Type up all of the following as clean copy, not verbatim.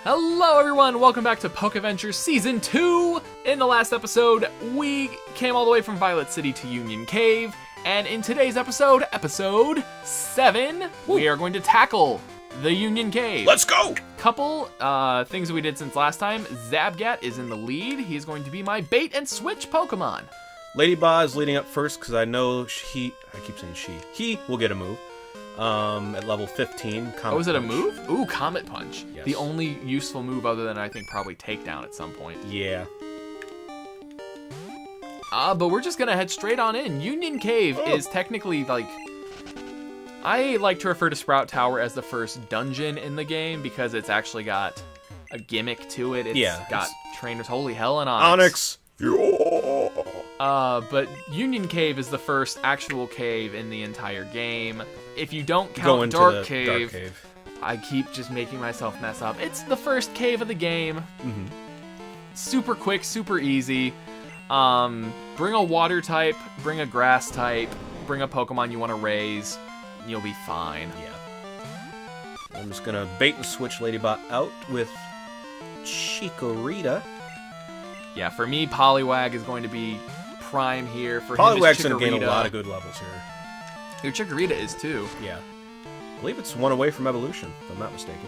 Hello everyone, welcome back to PokéVentures Season 2! In the last episode, we came all the way from Violet City to Union Cave, and in today's episode, episode 7, we are going to tackle the Union Cave. Let's go! Couple things that we did since last time. Zabgat is in the lead. He's going to be my bait and switch Pokemon. Lady Ba is leading up first because I know he will get a move. At level 15, Comet is it a Punch. move? Ooh, Comet Punch. Yes. The only useful move other than I think probably Takedown at some point. Yeah. But we're just gonna head straight on in. Union Cave is technically like... I like to refer to Sprout Tower as the first dungeon in the game because it's actually got a gimmick to it. It's got trainers. Holy hell, and Onyx. But Union Cave is the first actual cave in the entire game. If you don't count Dark Cave, I keep just making myself mess up. It's the first cave of the game. Mm-hmm. Super quick, super easy. Bring a water type, bring a grass type, bring a Pokemon you want to raise. You'll be fine. Yeah. I'm just gonna bait and switch Ladybot out with Chikorita. Yeah, for me, Poliwag is going to be prime here. For Poliwag's him, gonna gain a lot of good levels here. Your Chikorita is too. Yeah. I believe it's one away from evolution, if I'm not mistaken.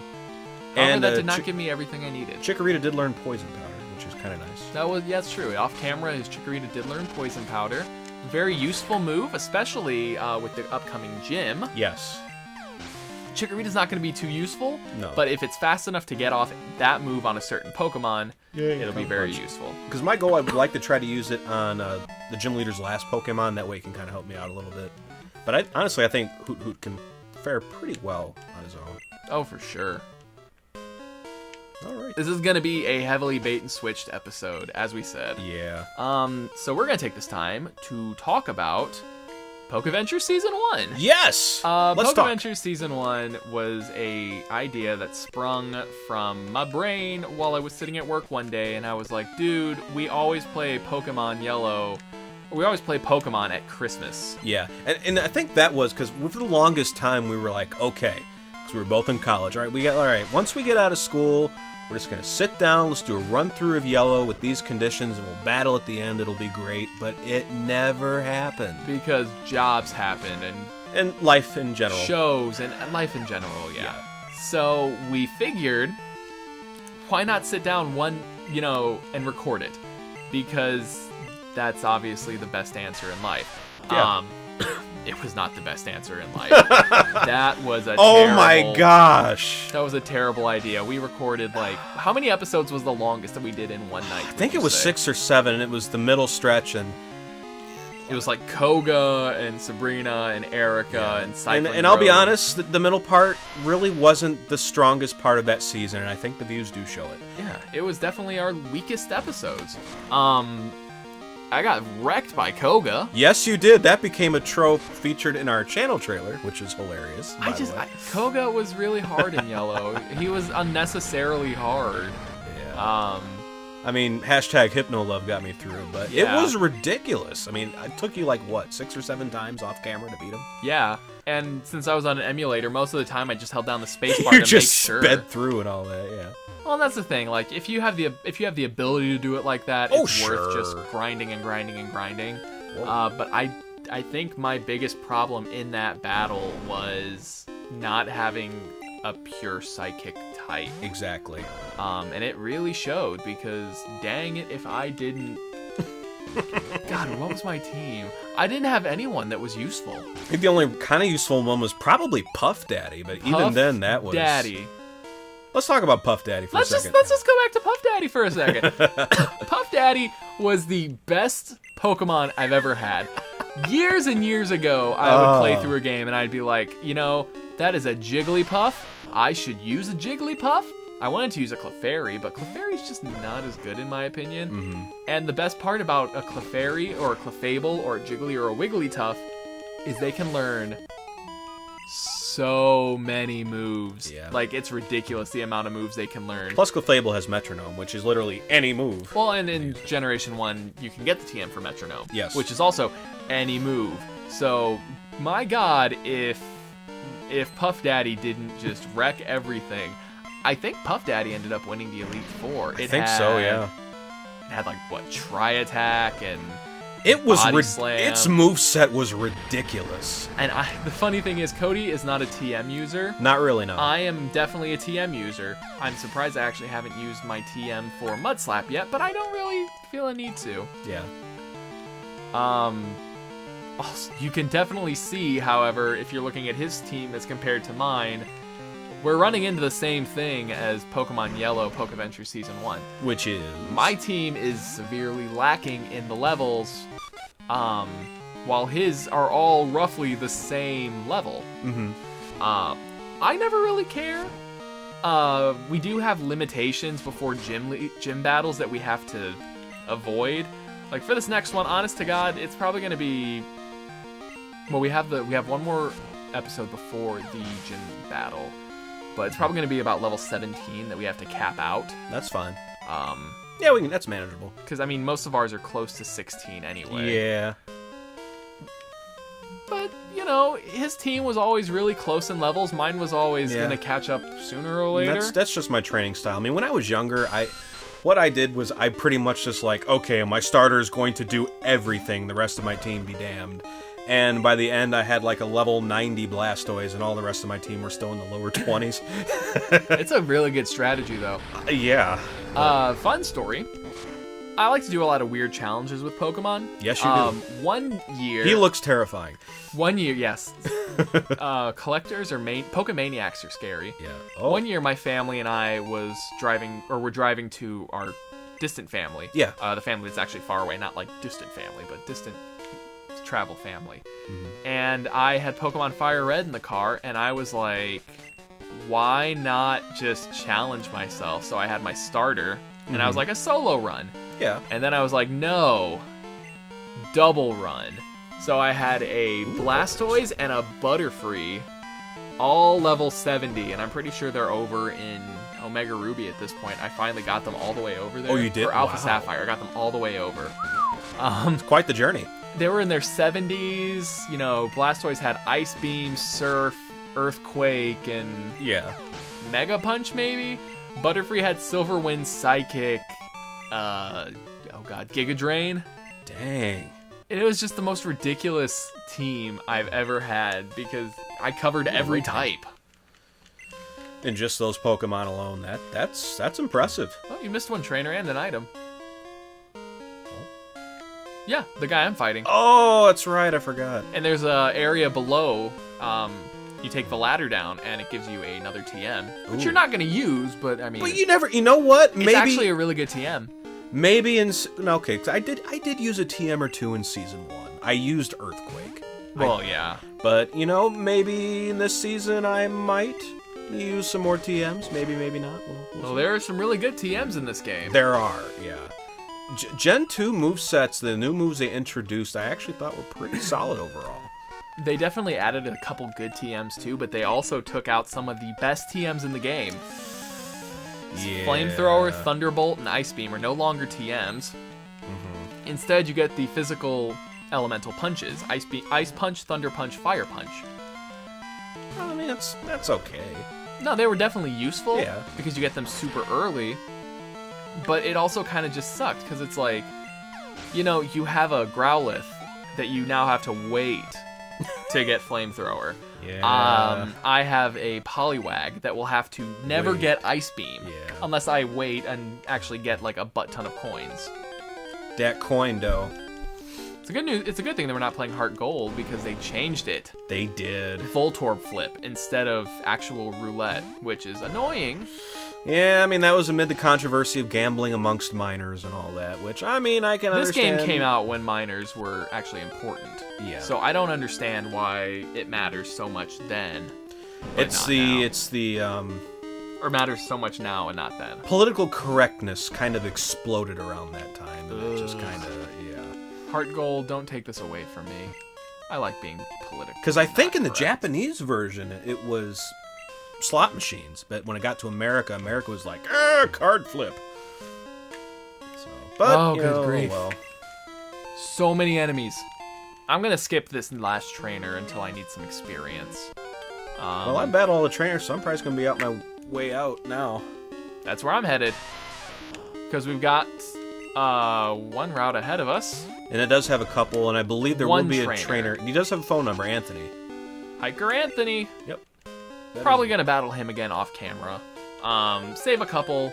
And that did not give me everything I needed. Chikorita did learn Poison Powder, which is kind of nice. That's true. Off camera, his Chikorita did learn Poison Powder. Very useful move, especially with the upcoming gym. Yes. Chikorita's not going to be too useful, no. But if it's fast enough to get off that move on a certain Pokemon, it'll be very useful. Because my goal, I would like to try to use it on the gym leader's last Pokemon. That way it can kind of help me out a little bit. But honestly, I think Hoot Hoot can fare pretty well on his own. Oh, for sure. All right. This is going to be a heavily bait and switched episode, as we said. Yeah. So we're going to take this time to talk about PokéVentures Season 1. Yes! Let's talk. PokéVentures Season 1 was a idea that sprung from my brain while I was sitting at work one day, and I was like, dude, we always play Pokemon Yellow. We always play Pokemon at Christmas. Yeah, and I think that was because for the longest time we were like, okay, because we were both in college, all right, once we get out of school, we're just going to sit down, let's do a run-through of Yellow with these conditions, and we'll battle at the end, it'll be great, but it never happened. Because jobs happened, and life in general. Shows, and life in general, yeah. So we figured, why not sit down and record it? Because that's obviously the best answer in life. Yeah. It was not the best answer in life. That was a my gosh. That was a terrible idea. We recorded how many episodes was the longest that we did in one night? I think it was 6 or 7, and it was the middle stretch, and it was like Koga and Sabrina and Erica and Cycling and I'll be honest, the middle part really wasn't the strongest part of that season, and I think the views do show it. Yeah, it was definitely our weakest episodes. I got wrecked by Koga. Yes, you did. That became a trope featured in our channel trailer, which is hilarious. Koga was really hard in Yellow. He was unnecessarily hard. Yeah. I mean, hashtag HypnoLove got me through, but it was ridiculous. I mean, it took you 6 or 7 times off camera to beat him? Yeah, and since I was on an emulator, most of the time I just held down the space bar to make sure. You just sped through and all that, yeah. Well, that's the thing. If you have the ability to do it like that, it's worth just grinding and grinding and grinding. But I think my biggest problem in that battle was not having a pure psychic type. Exactly. And it really showed because dang it if I didn't. God, what was my team? I didn't have anyone that was useful. I think the only kind of useful one was probably Puff Daddy, but even then that was... Daddy. Let's talk about Puff Daddy for a second. Let's just go back to Puff Daddy for a second. Puff Daddy was the best Pokemon I've ever had. Years and years ago, I would play through a game and I'd be like, that is a Jigglypuff. I should use a Jigglypuff. I wanted to use a Clefairy, but Clefairy's just not as good in my opinion. Mm-hmm. And the best part about a Clefairy or a Clefable or a Jiggly or a Wigglytuff is they can learn so many moves. Yeah. It's ridiculous the amount of moves they can learn. Plus Clefable has Metronome, which is literally any move. Well, and in Generation 1, you can get the TM for Metronome. Yes. Which is also any move. So, my God, if Puff Daddy didn't just wreck everything, I think Puff Daddy ended up winning the Elite Four. I think so, yeah. It had like what, Tri-Attack and It was Body Slam. Its moveset was ridiculous. And the funny thing is, Cody is not a TM user. Not really, no. I am definitely a TM user. I'm surprised I actually haven't used my TM for Mud Slap yet, but I don't really feel a need to. Yeah. Also, you can definitely see, however, if you're looking at his team as compared to mine, we're running into the same thing as Pokemon Yellow PokéVentures Season 1. Which is? My team is severely lacking in the levels, while his are all roughly the same level. Mm-hmm. I never really care. We do have limitations before gym battles that we have to avoid. Like for this next one, honest to God, it's probably going to be... Well, we have one more episode before the gym battle, but it's probably going to be about level 17 that we have to cap out. That's fine. Yeah, we can. That's manageable. Because I mean, most of ours are close to 16 anyway. Yeah. But you know, his team was always really close in levels. Mine was always going to catch up sooner or later. That's just my training style. I mean, when I was younger, what I did was I pretty much just like, okay, my starter is going to do everything. The rest of my team be damned. And by the end, I had like a level 90 Blastoise, and all the rest of my team were still in the lower 20s. It's a really good strategy, though. Yeah. Fun story. I like to do a lot of weird challenges with Pokemon. Yes, you do. One year... He looks terrifying. One year, yes. Collectors or Pokemaniacs are scary. Yeah. Oh. One year, my family and I were driving to our distant family. Yeah. The family that's actually far away, not like distant family, but distant travel family. Mm-hmm. And I had Pokemon Fire Red in the car, and I was like, why not just challenge myself? So I had my starter, and I was like, a solo run. Yeah. And then I was like, no, double run. So I had a Blastoise and a Butterfree, all level 70, and I'm pretty sure they're over in Omega Ruby at this point. I finally got them all the way over there. Oh, you did? For Alpha Wow. Sapphire, I got them all the way over. It's quite the journey. They were in their 70s. You know, Blastoise had Ice Beam, Surf, Earthquake, and Mega Punch, maybe? Butterfree had Silver Wind, Psychic, Giga Drain. Dang. And it was just the most ridiculous team I've ever had because I covered every type. And just those Pokemon alone, that's impressive. Oh, you missed one trainer and an item. Yeah, the guy I'm fighting. Oh, that's right, I forgot. And there's a area below. You take the ladder down, and it gives you another TM, which you're not going to use, but I mean. But you know what? It's actually a really good TM. Maybe okay, I did use a TM or two in Season 1. I used Earthquake. Well, yeah. But, you know, maybe in this season I might use some more TMs. Maybe not. Well, there are some really good TMs in this game. There are, yeah. Gen 2 movesets, the new moves they introduced, I actually thought were pretty solid overall. They definitely added a couple good TMs too, but they also took out some of the best TMs in the game. Yeah. Flamethrower, Thunderbolt, and Ice Beam are no longer TMs. Mm-hmm. Instead, you get the physical elemental punches. Ice Punch, Thunder Punch, Fire Punch. I mean, that's okay. No, they were definitely useful because you get them super early. But it also kind of just sucked because it's like, you know, you have a Growlithe that you now have to wait to get Flamethrower. Yeah. I have a Poliwag that will have to never get Ice Beam unless I wait and actually get like a butt ton of coins. That coin dough. It's a good thing that we're not playing Heart Gold because they changed it. They did. Voltorb flip instead of actual roulette, which is annoying. Yeah, I mean, that was amid the controversy of gambling amongst minors and all that, which, I mean, I can understand. This game came out when minors were actually important. Yeah. So I don't understand why it matters so much then. Or matters so much now and not then. Political correctness kind of exploded around that time. And it just kind of, Heart Gold, don't take this away from me. I like being political. Because I think in the Japanese version, it was slot machines, but when it got to America was like, card flip. So, but, good grief. Well. So many enemies. I'm going to skip this last trainer until I need some experience. Well, I battle all the trainers, so I'm probably going to be out my way out now. That's where I'm headed. Because we've got one route ahead of us. And it does have a couple, and I believe there will be a trainer. trainer. He does have a phone number, Anthony. Hiker Anthony. Yep. Probably going to battle him again off camera. Save a couple.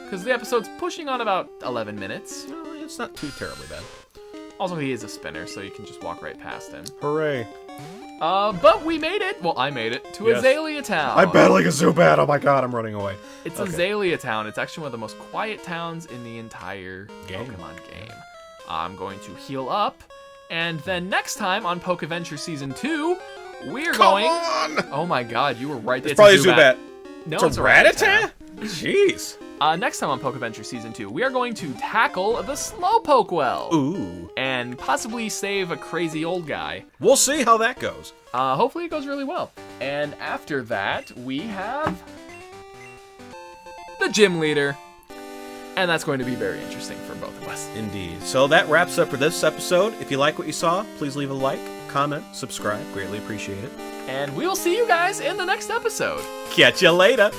Because the episode's pushing on about 11 minutes. No, it's not too terribly bad. Also, he is a spinner, so you can just walk right past him. Hooray. But we made it. Well, I made it to Yes. Azalea Town. I'm battling a Zubat. Oh my god, I'm running away. It's Okay. Azalea Town. It's actually one of the most quiet towns in the entire Game. Pokemon game. I'm going to heal up, and then next time on PokéVentures Season 2, we're going... on! Oh my god, you were right. It's Probably a Zubat. No, It's a Rattata? Jeez. Next time on PokéVentures Season 2, we are going to tackle the Slowpoke well. Ooh. And possibly save a crazy old guy. We'll see how that goes. Hopefully it goes really well. And after that, we have the gym leader. And that's going to be very interesting for both of us. Indeed. So that wraps up for this episode. If you like what you saw, please leave a like, comment, subscribe. Greatly appreciate it. And we will see you guys in the next episode. Catch you later.